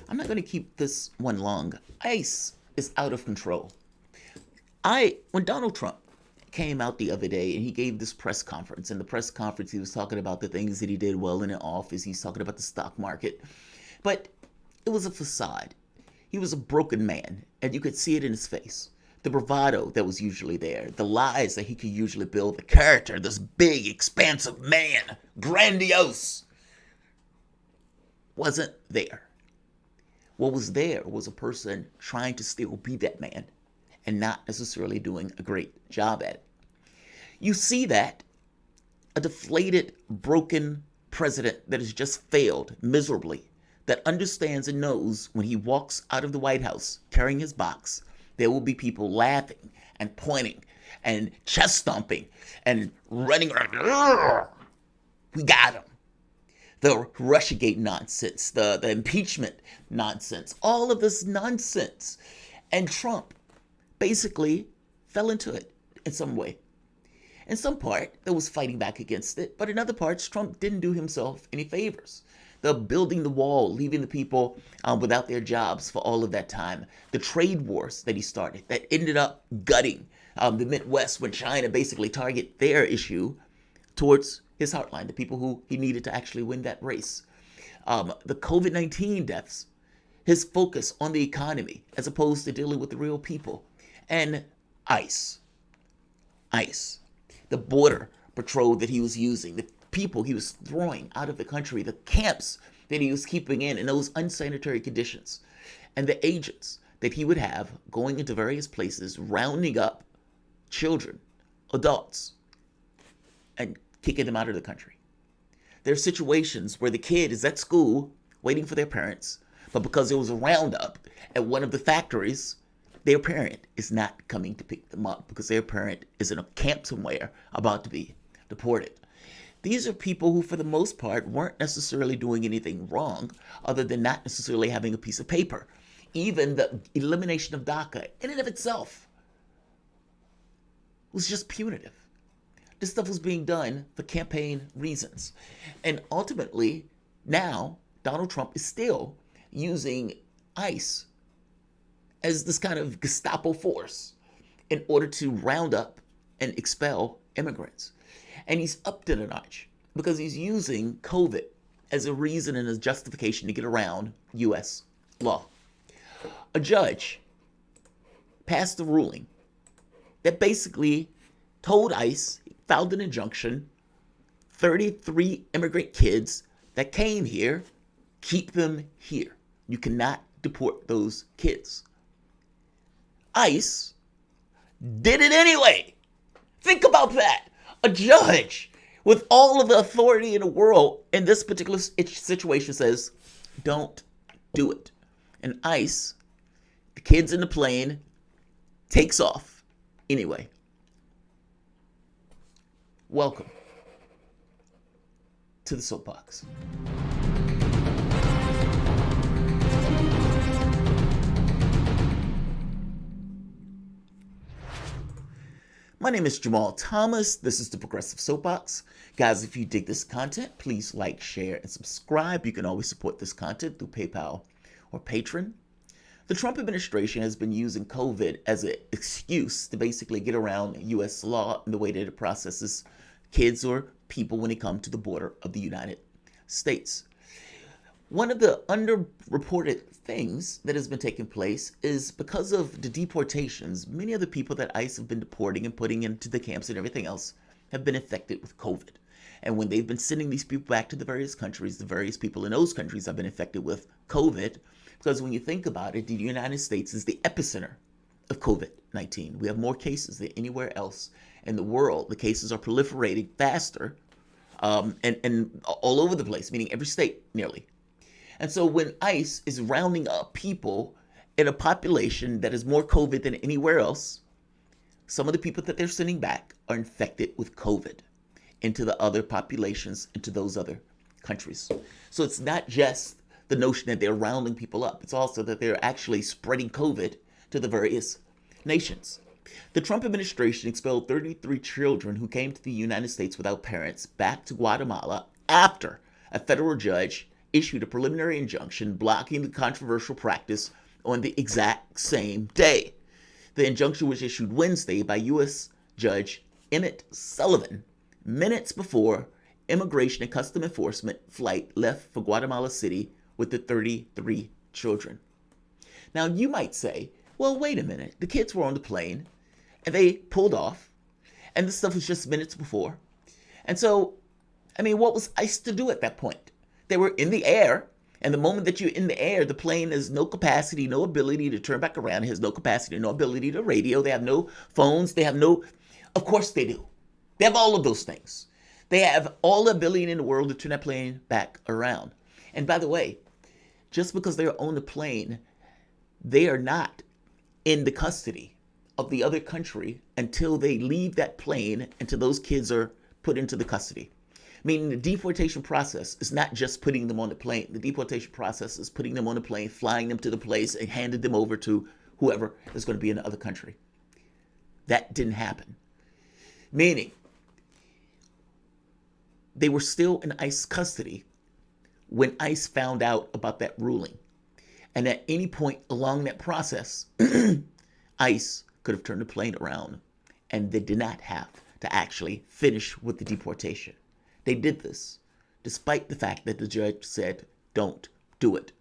I'm not going to keep this one long. ICE is out of control. When Donald Trump came out the other day and he gave this press conference, in the press conference he was talking about the things that he did well in the office. He's talking about the stock market, but it was a facade. He was a broken man, and you could see it in his face. The bravado that was usually there, the lies that he could usually build, the character, this big, expansive man, grandiose, wasn't there. What was there was a person trying to still be that man and not necessarily doing a great job at it. You see that a deflated, broken president that has just failed miserably, that understands and knows when he walks out of the White House carrying his box, there will be people laughing and pointing and chest stomping and running around. We got him. The Russiagate nonsense, the impeachment nonsense, all of this nonsense. And Trump basically fell into it in some way. In some part, there was fighting back against it, but in other parts, Trump didn't do himself any favors. The building the wall, leaving the people without their jobs for all of that time. The trade wars that he started that ended up gutting the Midwest when China basically targeted their issue towards his heartline, the people who he needed to actually win that race. The COVID-19 deaths, his focus on the economy as opposed to dealing with the real people. And ICE, the border patrol that he was using, the people he was throwing out of the country, the camps that he was keeping in those unsanitary conditions, and the agents that he would have going into various places, rounding up children, adults, and kicking them out of the country. There are situations where the kid is at school waiting for their parents, but because there was a roundup at one of the factories, their parent is not coming to pick them up because their parent is in a camp somewhere about to be deported. These are people who, for the most part, weren't necessarily doing anything wrong other than not necessarily having a piece of paper. Even the elimination of DACA in and of itself was just punitive. This stuff was being done for campaign reasons. And ultimately, now, Donald Trump is still using ICE as this kind of Gestapo force in order to round up and expel immigrants. And he's upped it a notch because he's using COVID as a reason and a justification to get around U.S. law. A judge passed a ruling that basically told ICE, filed an injunction, 33 immigrant kids that came here, keep them here. You cannot deport those kids. ICE did it anyway. Think about that. A judge with all of the authority in the world in this particular situation says, don't do it. And ICE, the kids in the plane, takes off anyway. Welcome to the soapbox. My name is Jamarl Thomas. This is the Progressive Soapbox. Guys, if you dig this content, please like, share, and subscribe. You can always support this content through PayPal or Patreon. The Trump administration has been using COVID as an excuse to basically get around U.S. law and the way that it processes kids or people when they come to the border of the United States. One of the underreported things that has been taking place is because of the deportations, many of the people that ICE have been deporting and putting into the camps and everything else have been infected with COVID. And when they've been sending these people back to the various countries, the various people in those countries have been infected with COVID. Because when you think about it, the United States is the epicenter of COVID-19. We have more cases than anywhere else in the world. The cases are proliferating faster and all over the place, meaning every state nearly. And so when ICE is rounding up people in a population that is more COVID than anywhere else, some of the people that they're sending back are infected with COVID into the other populations, into those other countries. So it's not just the notion that they're rounding people up. It's also that they're actually spreading COVID to the various nations. The Trump administration expelled 33 children who came to the United States without parents back to Guatemala after a federal judge issued a preliminary injunction blocking the controversial practice on the exact same day. The injunction was issued Wednesday by U.S. Judge Emmett Sullivan minutes before Immigration and Customs Enforcement flight left for Guatemala City with the 33 children. Now, you might say, well, wait a minute. The kids were on the plane, and they pulled off, and this stuff was just minutes before. And so, what was ICE to do at that point? They were in the air, and the moment that you're in the air, the plane has no capacity, no ability to turn back around. It has no capacity, no ability to radio. They have no phones. They have no... Of course they do. They have all of those things. They have all the ability in the world to turn that plane back around. And by the way, just because they're on the plane, they are not in the custody of the other country until they leave that plane, until those kids are put into the custody. Meaning the deportation process is not just putting them on the plane. The deportation process is putting them on the plane, flying them to the place, and handing them over to whoever is going to be in the other country. That didn't happen. Meaning, they were still in ICE custody when ICE found out about that ruling. And at any point along that process, ICE could have turned the plane around, and they did not have to actually finish with the deportation. They did this despite the fact that the judge said, don't do it.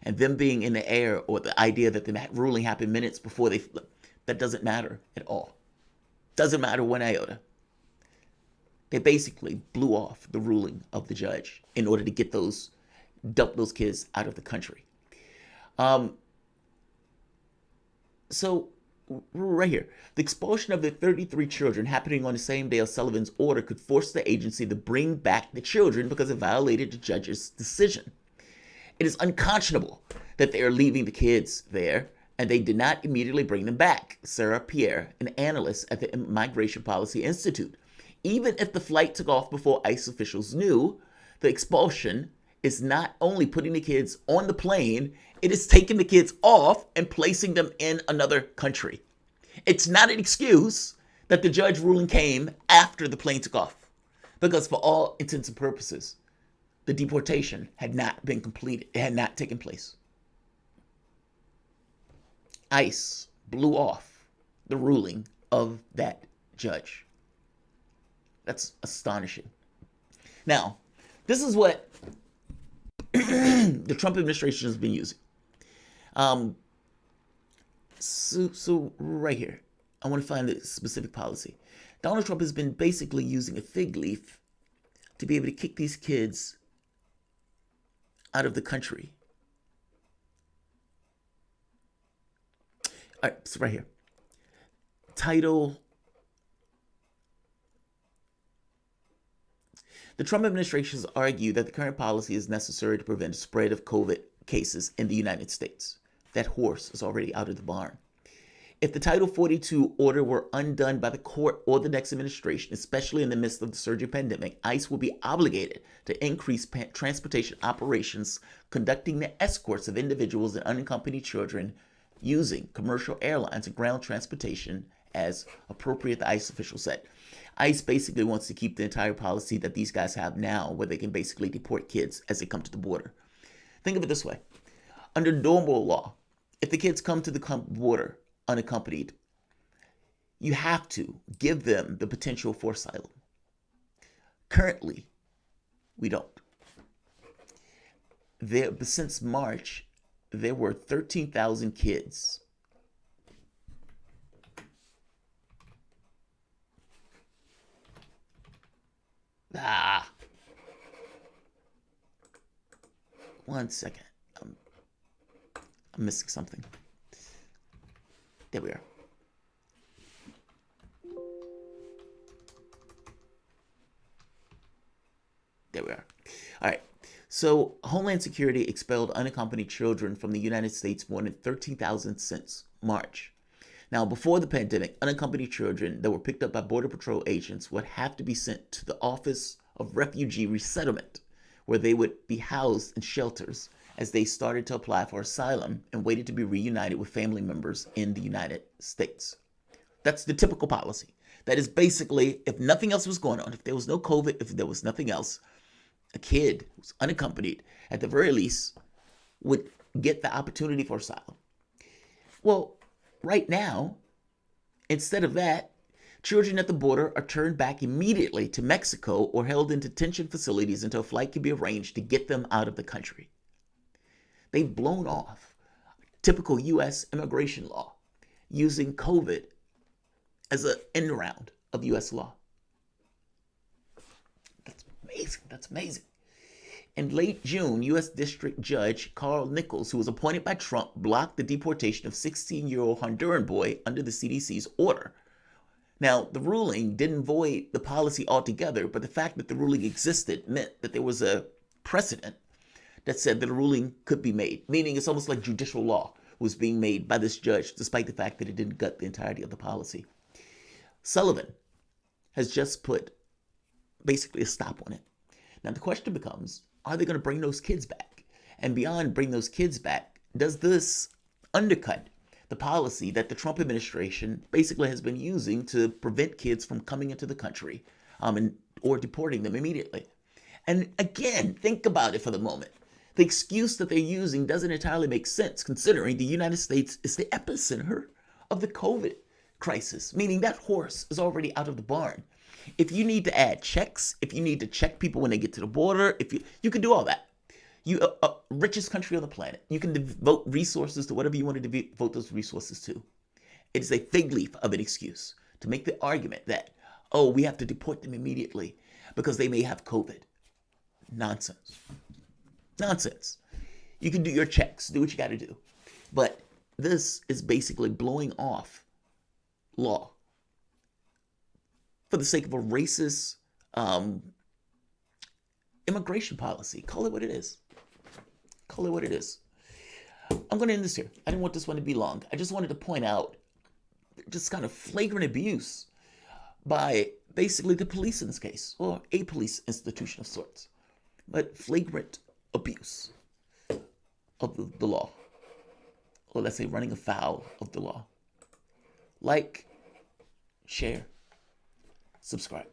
And them being in the air, or the idea that the ruling happened minutes before they, that doesn't matter at all. Doesn't matter one iota. They basically blew off the ruling of the judge in order to get dump those kids out of the country. So right here, the expulsion of the 33 children happening on the same day as Sullivan's order could force the agency to bring back the children because it violated the judge's decision. It is unconscionable that they are leaving the kids there, and they did not immediately bring them back. Sarah Pierre, an analyst at the Migration Policy Institute. Even if the flight took off before ICE officials knew, the expulsion is not only putting the kids on the plane, it is taking the kids off and placing them in another country. It's not an excuse that the judge ruling came after the plane took off, because for all intents and purposes, the deportation had not been completed. It had not taken place. ICE blew off the ruling of that judge. That's astonishing. Now, this is what the Trump administration has been using. So right here, I want to find the specific policy. Donald Trump has been basically using a fig leaf to be able to kick these kids out of the country. All right, so right here. The Trump administration has argued that the current policy is necessary to prevent the spread of COVID cases in the United States. That horse is already out of the barn. If the Title 42 order were undone by the court or the next administration, especially in the midst of the surging pandemic, ICE will be obligated to increase transportation operations, conducting the escorts of individuals and unaccompanied children using commercial airlines and ground transportation as appropriate, the ICE official said. ICE basically wants to keep the entire policy that these guys have now, where they can basically deport kids as they come to the border. Think of it this way. Under normal law, if the kids come to the border unaccompanied, you have to give them the potential for asylum. Currently, we don't. Since March, there were 13,000 kids one second. I'm missing something. There we are. There we are. All right. So Homeland Security expelled unaccompanied children from the United States more than 13,000 since March. Now, before the pandemic, unaccompanied children that were picked up by Border Patrol agents would have to be sent to the Office of Refugee Resettlement, where they would be housed in shelters as they started to apply for asylum and waited to be reunited with family members in the United States. That's the typical policy. That is basically, if nothing else was going on, if there was no COVID, if there was nothing else, a kid who's unaccompanied, at the very least, would get the opportunity for asylum. Well, right now, instead of that, children at the border are turned back immediately to Mexico or held in detention facilities until a flight can be arranged to get them out of the country. They've blown off typical U.S. immigration law, using COVID as an end round of U.S. law. That's amazing. That's amazing. In late June, U.S. District Judge Carl Nichols, who was appointed by Trump, blocked the deportation of 16-year-old Honduran boy under the CDC's order. Now, the ruling didn't void the policy altogether, but the fact that the ruling existed meant that there was a precedent that said that a ruling could be made, meaning it's almost like judicial law was being made by this judge, despite the fact that it didn't gut the entirety of the policy. Sullivan has just put basically a stop on it. Now, the question becomes, are they going to bring those kids back? And beyond bring those kids back, does this undercut the policy that the Trump administration basically has been using to prevent kids from coming into the country or deporting them immediately? And again, think about it for the moment. The excuse that they're using doesn't entirely make sense, considering the United States is the epicenter of the COVID crisis, meaning that horse is already out of the barn. If you need to add checks, if you need to check people when they get to the border, if you can do all that. You richest country on the planet. You can devote resources to whatever you want to devote those resources to. It is a fig leaf of an excuse to make the argument that, oh, we have to deport them immediately because they may have COVID. Nonsense. Nonsense. You can do your checks, do what you got to do. But this is basically blowing off law for the sake of a racist immigration policy. Call it what it is. Call it what it is. I'm going to end this here. I didn't want this one to be long. I just wanted to point out just kind of flagrant abuse by basically the police in this case, or a police institution of sorts, but flagrant abuse of the law, or let's say running afoul of the law. Like, share, subscribe.